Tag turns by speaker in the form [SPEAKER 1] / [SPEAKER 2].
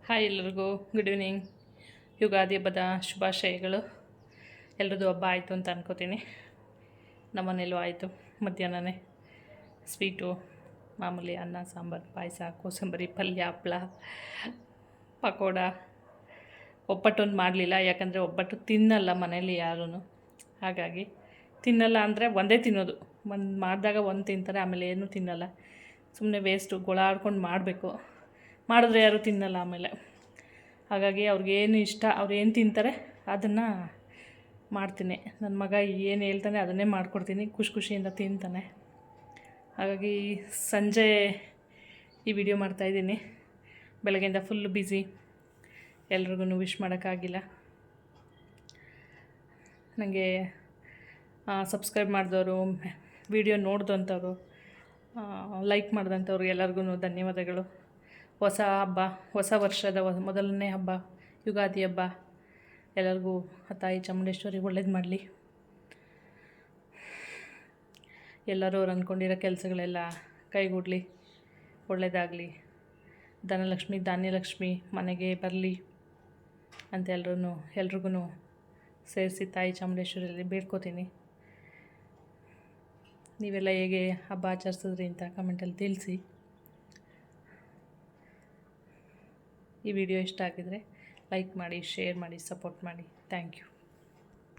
[SPEAKER 1] Hi ಎಲ್ಲರಿಗೂ good evening. Ugadi ಹಬ್ಬದ ಶುಭಾಶಯಗಳು. ಎಲ್ರದ್ದು ಹಬ್ಬ ಆಯಿತು ಅಂತ ಅನ್ಕೋತೀನಿ. ನಮ್ಮನೇಲೂ ಆಯಿತು. ಮಧ್ಯಾಹ್ನನೇ ಸ್ವೀಟು, ಮಾಮೂಲಿ ಅನ್ನ ಸಾಂಬಾರು, ಪಾಯಸ, ಕೋಸಂಬರಿ, ಪಲ್ಯ, ಹಪ್ಪಳ, ಪಕೋಡ. ಒಬ್ಬಟ್ಟೊಂದು ಮಾಡಲಿಲ್ಲ, ಯಾಕಂದರೆ ಒಬ್ಬಟ್ಟು ತಿನ್ನಲ್ಲ ಮನೇಲಿ ಯಾರೂ. ಹಾಗಾಗಿ ತಿನ್ನಲ್ಲ ಅಂದರೆ ಒಂದೇ ತಿನ್ನೋದು. ಒಂದು ಮಾಡಿದಾಗ ಒಂದು ತಿಂತಾರೆ, ಆಮೇಲೆ ಏನೂ ತಿನ್ನಲ್ಲ. ಸುಮ್ಮನೆ ವೇಸ್ಟು, ಗೊಳಾಡ್ಕೊಂಡು ಮಾಡಬೇಕು. ಮಾಡಿದ್ರೆ ಯಾರೂ ತಿನ್ನಲ್ಲ ಆಮೇಲೆ. ಹಾಗಾಗಿ ಅವ್ರಿಗೇನು ಇಷ್ಟ, ಅವ್ರು ಏನು ತಿಂತಾರೆ ಅದನ್ನು ಮಾಡ್ತೀನಿ. ನನ್ನ ಮಗ ಏನು ಹೇಳ್ತಾನೆ ಅದನ್ನೇ ಮಾಡಿಕೊಡ್ತೀನಿ. ಖುಷಿಯಿಂದ ತಿಂತಾನೆ. ಹಾಗಾಗಿ ಸಂಜೆ ಈ ವಿಡಿಯೋ ಮಾಡ್ತಾಯಿದ್ದೀನಿ. ಬೆಳಗ್ಗೆಯಿಂದ ಫುಲ್ ಬ್ಯುಸಿ. ಎಲ್ರಿಗೂ ವಿಶ್ ಮಾಡೋಕ್ಕಾಗಿಲ್ಲ. ನನಗೆ ಸಬ್ಸ್ಕ್ರೈಬ್ ಮಾಡಿದವರು, ವಿಡಿಯೋ ನೋಡಿದಂಥವ್ರು, ಲೈಕ್ ಮಾಡಿದಂಥವ್ರು ಎಲ್ಲರಿಗೂ ಧನ್ಯವಾದಗಳು. ಹೊಸ ಹಬ್ಬ, ಹೊಸ ವರ್ಷದ ಮೊದಲನೇ ಹಬ್ಬ ಯುಗಾದಿ ಹಬ್ಬ. ಎಲ್ಲರಿಗೂ ಆ ತಾಯಿ ಚಾಮುಂಡೇಶ್ವರಿ ಒಳ್ಳೇದು ಮಾಡಲಿ. ಎಲ್ಲರೂ ಅವ್ರು ಅಂದ್ಕೊಂಡಿರೋ ಕೆಲಸಗಳೆಲ್ಲ ಕೈಗೂಡಲಿ, ಒಳ್ಳೆಯದಾಗಲಿ. ಧನಲಕ್ಷ್ಮಿ ಧಾನ್ಯಲಕ್ಷ್ಮಿ ಮನೆಗೆ ಬರಲಿ ಅಂತ ಎಲ್ರಿಗೂ ಸೇರಿಸಿ ತಾಯಿ ಚಾಮುಂಡೇಶ್ವರಿಯಲ್ಲಿ ಬೇಡ್ಕೋತೀನಿ. ನೀವೆಲ್ಲ ಹೇಗೆ ಹಬ್ಬ ಆಚರಿಸಿದ್ರಿ ಅಂತ ಕಮೆಂಟಲ್ಲಿ ತಿಳಿಸಿ. ಈ ವಿಡಿಯೋ ಇಷ್ಟ ಆಗಿದರೆ ಲೈಕ್ ಮಾಡಿ, ಶೇರ್ ಮಾಡಿ, ಸಪೋರ್ಟ್ ಮಾಡಿ. Thank you.